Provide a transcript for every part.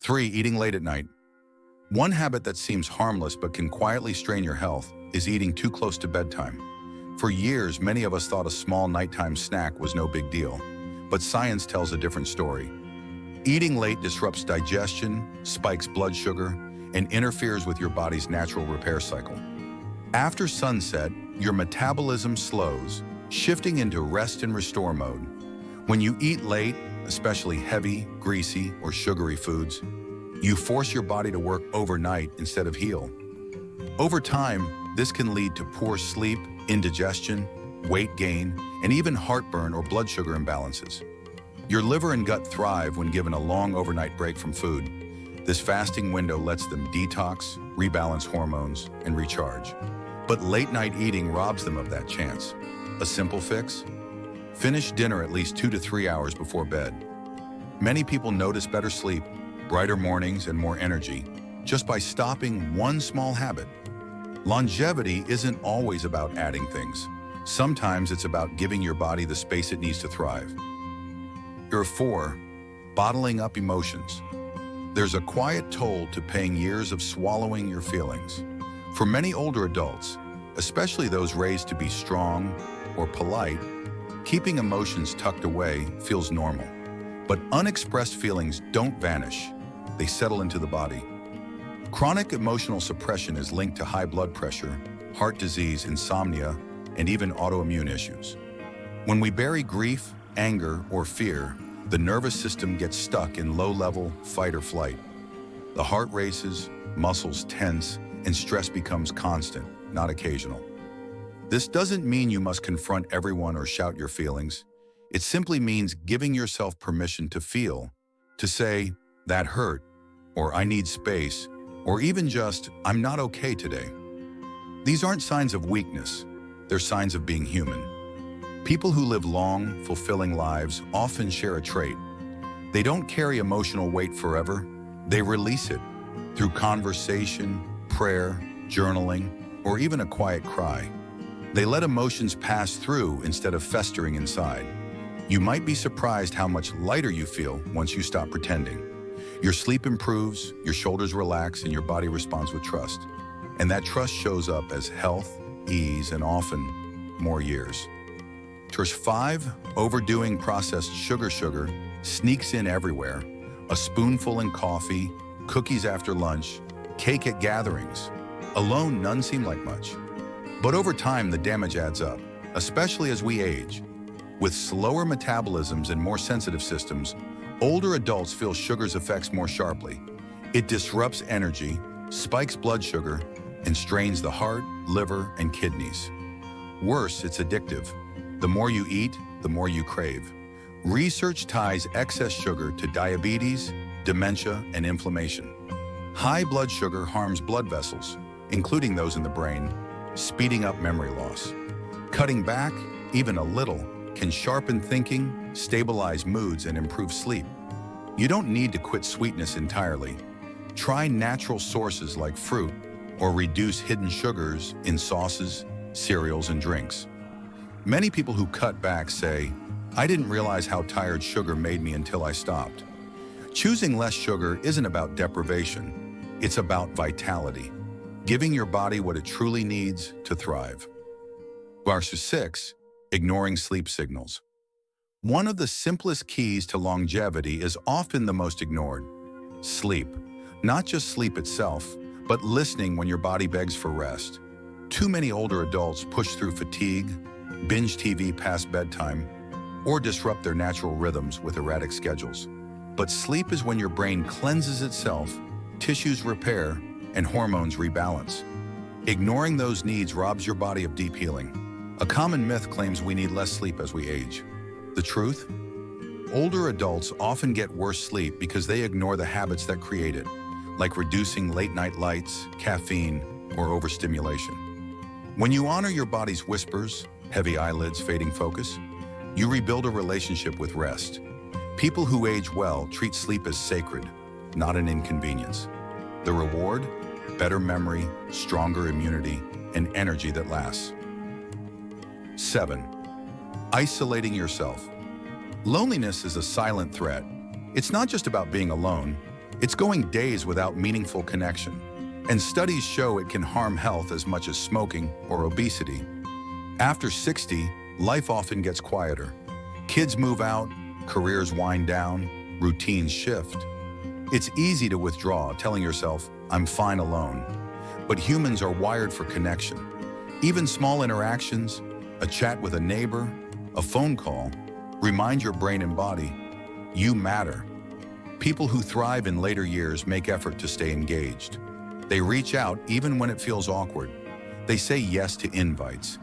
3. Eating late at night. One habit that seems harmless but can quietly strain your health is eating too close to bedtime. For years, many of us thought a small nighttime snack was no big deal, but science tells a different story. Eating late disrupts digestion, spikes blood sugar, and interferes with your body's natural repair cycle. After sunset, your metabolism slows, shifting into rest and restore mode. When you eat late, especially heavy, greasy, or sugary foods, you force your body to work overnight instead of heal. Over time, this can lead to poor sleep, indigestion, weight gain, and even heartburn or blood sugar imbalances. Your liver and gut thrive when given a long overnight break from food. This fasting window lets them detox, rebalance hormones, and recharge. But late-night eating robs them of that chance. A simple fix? Finish dinner at least 2 to 3 hours before bed. Many people notice better sleep, brighter mornings, and more energy just by stopping one small habit. Longevity isn't always about adding things. Sometimes it's about giving your body the space it needs to thrive. 4. Bottling up emotions. There's a quiet toll to paying years of swallowing your feelings. For many older adults, especially those raised to be strong or polite, keeping emotions tucked away feels normal. But unexpressed feelings don't vanish. They settle into the body. Chronic emotional suppression is linked to high blood pressure, heart disease, insomnia, and even autoimmune issues. When we bury grief, anger, or fear, the nervous system gets stuck in low-level fight or flight. The heart races, muscles tense, and stress becomes constant, not occasional. This doesn't mean you must confront everyone or shout your feelings. It simply means giving yourself permission to feel, to say, "That hurt," or "I need space," or even just, "I'm not okay today." These aren't signs of weakness. They're signs of being human. People who live long, fulfilling lives often share a trait. They don't carry emotional weight forever. They release it through conversation, prayer, journaling, or even a quiet cry. They let emotions pass through instead of festering inside. You might be surprised how much lighter you feel once you stop pretending. Your sleep improves, your shoulders relax, and your body responds with trust. And that trust shows up as health, ease, and often more years. 5. Overdoing processed sugar sneaks in everywhere. A spoonful in coffee, cookies after lunch, cake at gatherings. Alone, none seem like much. But over time, the damage adds up, especially as we age. With slower metabolisms and more sensitive systems, older adults feel sugar's effects more sharply. It disrupts energy, spikes blood sugar, and strains the heart, liver, and kidneys. Worse, it's addictive. The more you eat, the more you crave. Research ties excess sugar to diabetes, dementia, and inflammation. High blood sugar harms blood vessels, including those in the brain, speeding up memory loss. Cutting back, even a little, can sharpen thinking, stabilize moods, and improve sleep. You don't need to quit sweetness entirely. Try natural sources like fruit, or reduce hidden sugars in sauces, cereals, and drinks. Many people who cut back say, "I didn't realize how tired sugar made me until I stopped." Choosing less sugar isn't about deprivation. It's about vitality, giving your body what it truly needs to thrive. 6. Ignoring sleep signals. One of the simplest keys to longevity is often the most ignored. Sleep. Not just sleep itself, but listening when your body begs for rest. Too many older adults push through fatigue, binge TV past bedtime, or disrupt their natural rhythms with erratic schedules. But sleep is when your brain cleanses itself, tissues repair, and hormones rebalance. Ignoring those needs robs your body of deep healing. A common myth claims we need less sleep as we age. The truth? Older adults often get worse sleep because they ignore the habits that create it, like reducing late-night lights, caffeine, or overstimulation. When you honor your body's whispers, heavy eyelids, fading focus, you rebuild a relationship with rest. People who age well treat sleep as sacred, not an inconvenience. The reward? Better memory, stronger immunity, and energy that lasts. 7. Isolating yourself. Loneliness is a silent threat. It's not just about being alone. It's going days without meaningful connection. And studies show it can harm health as much as smoking or obesity. After 60, life often gets quieter. Kids move out, careers wind down, routines shift. It's easy to withdraw, telling yourself, "I'm fine alone." But humans are wired for connection. Even small interactions, a chat with a neighbor, a phone call, remind your brain and body, you matter. People who thrive in later years make effort to stay engaged. They reach out even when it feels awkward. They say yes to invites.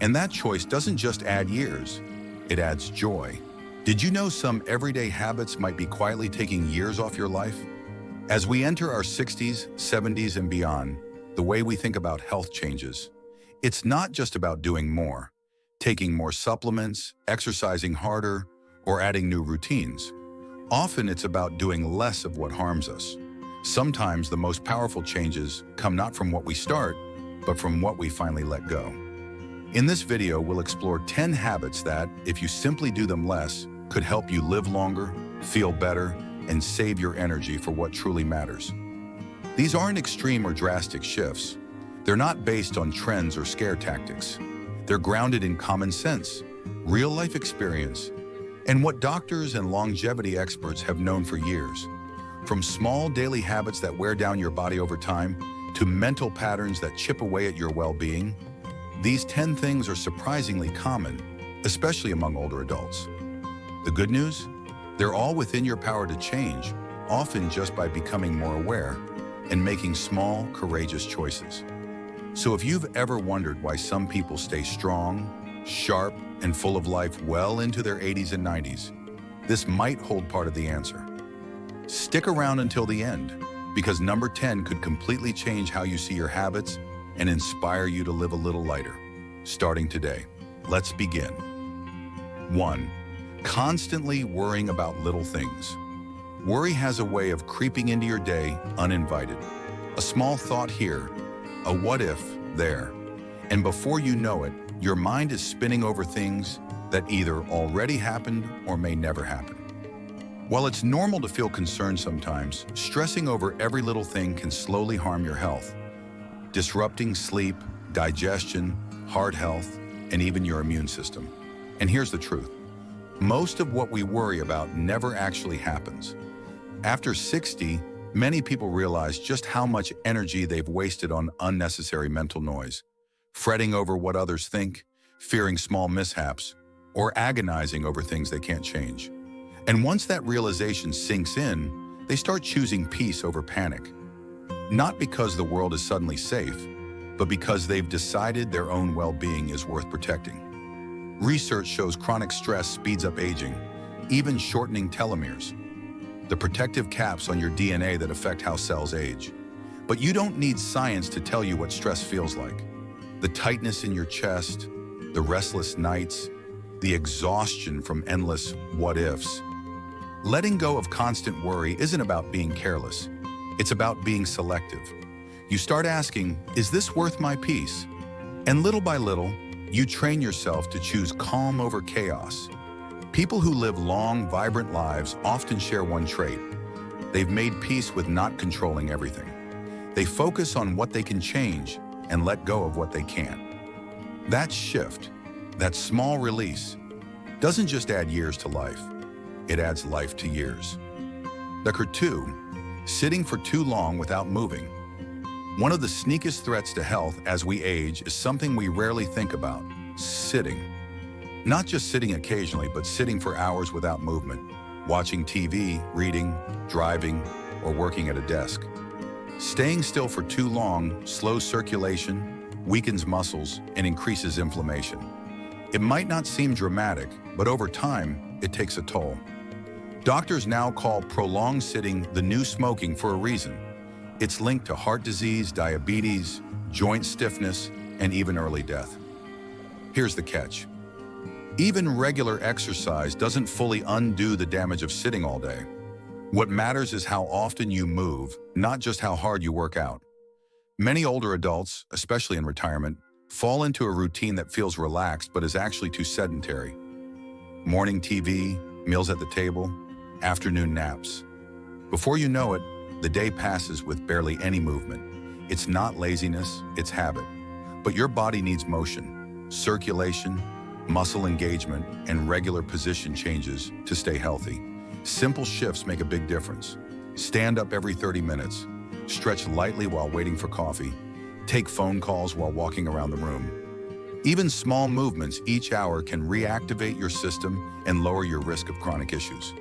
And that choice doesn't just add years, it adds joy. Did you know some everyday habits might be quietly taking years off your life? As we enter our 60s, 70s, and beyond, the way we think about health changes. It's not just about doing more, taking more supplements, exercising harder, or adding new routines. Often it's about doing less of what harms us. Sometimes the most powerful changes come not from what we start, but from what we finally let go. In this video, we'll explore 10 habits that, if you simply do them less, could help you live longer, feel better, and save your energy for what truly matters. These aren't extreme or drastic shifts. They're not based on trends or scare tactics. They're grounded in common sense, real-life experience, and what doctors and longevity experts have known for years. From small daily habits that wear down your body over time, to mental patterns that chip away at your well-being, these 10 things are surprisingly common, especially among older adults. The good news? They're all within your power to change, often just by becoming more aware and making small, courageous choices. So if you've ever wondered why some people stay strong, sharp, and full of life well into their 80s and 90s, this might hold part of the answer. Stick around until the end, because number 10 could completely change how you see your habits and inspire you to live a little lighter. Starting today, let's begin. 1. Constantly worrying about little things. Worry has a way of creeping into your day uninvited. A small thought here, a what if there, and before you know it, your mind is spinning over things that either already happened or may never happen. While it's normal to feel concerned sometimes, stressing over every little thing can slowly harm your health, disrupting sleep, digestion, heart health, and even your immune system. And here's the truth. Most of what we worry about never actually happens. After 60, many people realize just how much energy they've wasted on unnecessary mental noise, fretting over what others think, fearing small mishaps, or agonizing over things they can't change. And once that realization sinks in, they start choosing peace over panic. Not because the world is suddenly safe, but because they've decided their own well-being is worth protecting. Research shows chronic stress speeds up aging, even shortening telomeres, the protective caps on your DNA that affect how cells age. But you don't need science to tell you what stress feels like. The tightness in your chest, the restless nights, the exhaustion from endless what-ifs. Letting go of constant worry isn't about being careless. It's about being selective. You start asking, is this worth my peace? And little by little, you train yourself to choose calm over chaos. People who live long, vibrant lives often share one trait. They've made peace with not controlling everything. They focus on what they can change and let go of what they can't. That shift, that small release, doesn't just add years to life. It adds life to years. Number 2, sitting for too long without moving. One of the sneakiest threats to health as we age is something we rarely think about: sitting. Not just sitting occasionally, but sitting for hours without movement, watching TV, reading, driving, or working at a desk. Staying still for too long slows circulation, weakens muscles, and increases inflammation. It might not seem dramatic, but over time, it takes a toll. Doctors now call prolonged sitting the new smoking for a reason. It's linked to heart disease, diabetes, joint stiffness, and even early death. Here's the catch. Even regular exercise doesn't fully undo the damage of sitting all day. What matters is how often you move, not just how hard you work out. Many older adults, especially in retirement, fall into a routine that feels relaxed but is actually too sedentary. Morning TV, meals at the table, afternoon naps. Before you know it, the day passes with barely any movement. It's not laziness, it's habit. But your body needs motion, circulation, muscle engagement, and regular position changes to stay healthy. Simple shifts make a big difference. Stand up every 30 minutes, stretch lightly while waiting for coffee, take phone calls while walking around the room. Even small movements each hour can reactivate your system and lower your risk of chronic issues.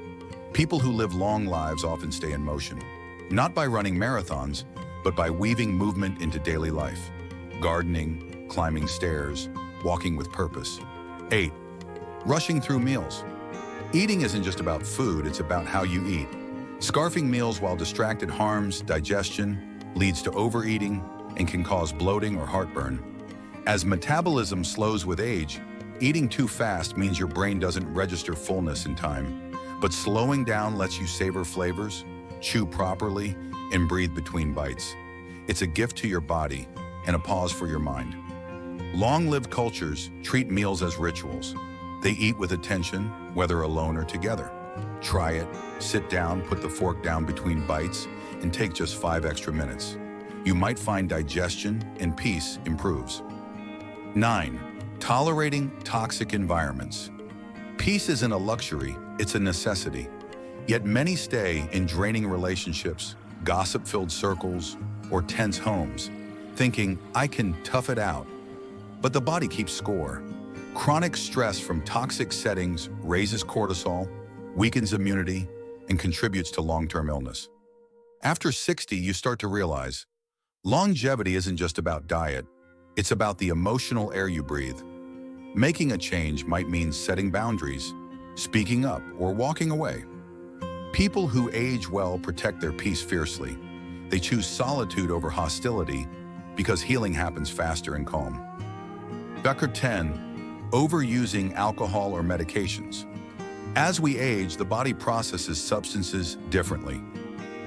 People who live long lives often stay in motion, not by running marathons, but by weaving movement into daily life. Gardening, climbing stairs, walking with purpose. 8. Rushing through meals. Eating isn't just about food, it's about how you eat. Scarfing meals while distracted harms digestion, leads to overeating, and can cause bloating or heartburn. As metabolism slows with age, eating too fast means your brain doesn't register fullness in time. But slowing down lets you savor flavors, chew properly, and breathe between bites. It's a gift to your body and a pause for your mind. Long-lived cultures treat meals as rituals. They eat with attention, whether alone or together. Try it, sit down, put the fork down between bites, and take just 5 extra minutes. You might find digestion and peace improves. 9. Tolerating toxic environments. Peace isn't a luxury, it's a necessity. Yet many stay in draining relationships, gossip-filled circles, or tense homes, thinking, I can tough it out. But the body keeps score. Chronic stress from toxic settings raises cortisol, weakens immunity, and contributes to long-term illness. After 60, you start to realize, longevity isn't just about diet, it's about the emotional air you breathe. Making a change might mean setting boundaries, speaking up, or walking away. People who age well protect their peace fiercely. They choose solitude over hostility because healing happens faster and calm. Factor 10. Overusing alcohol or medications. As we age, the body processes substances differently.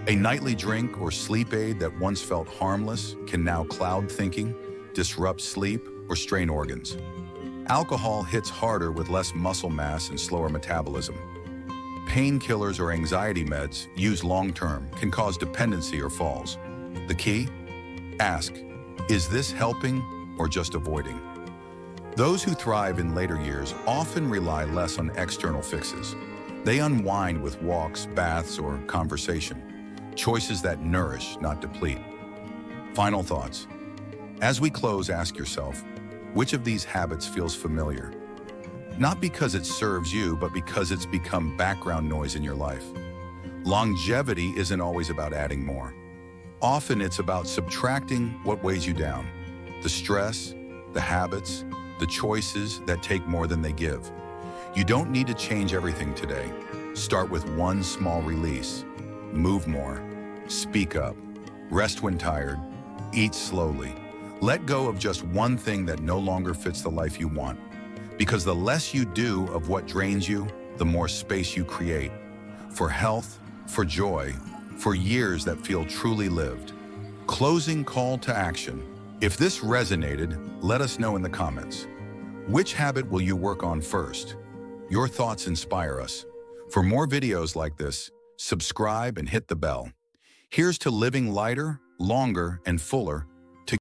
A nightly drink or sleep aid that once felt harmless can now cloud thinking, disrupt sleep, or strain organs. Alcohol hits harder with less muscle mass and slower metabolism. Painkillers or anxiety meds, used long-term, can cause dependency or falls. The key? Ask, is this helping or just avoiding? Those who thrive in later years often rely less on external fixes. They unwind with walks, baths, or conversation. Choices that nourish, not deplete. Final thoughts. As we close, ask yourself, which of these habits feels familiar? Not because it serves you, but because it's become background noise in your life. Longevity isn't always about adding more. Often it's about subtracting what weighs you down. The stress, the habits, the choices that take more than they give. You don't need to change everything today. Start with one small release. Move more. Speak up. Rest when tired. Eat slowly. Let go of just one thing that no longer fits the life you want. Because the less you do of what drains you, the more space you create. For health, for joy, for years that feel truly lived. Closing call to action. If this resonated, let us know in the comments. Which habit will you work on first? Your thoughts inspire us. For more videos like this, subscribe and hit the bell. Here's to living lighter, longer, and fuller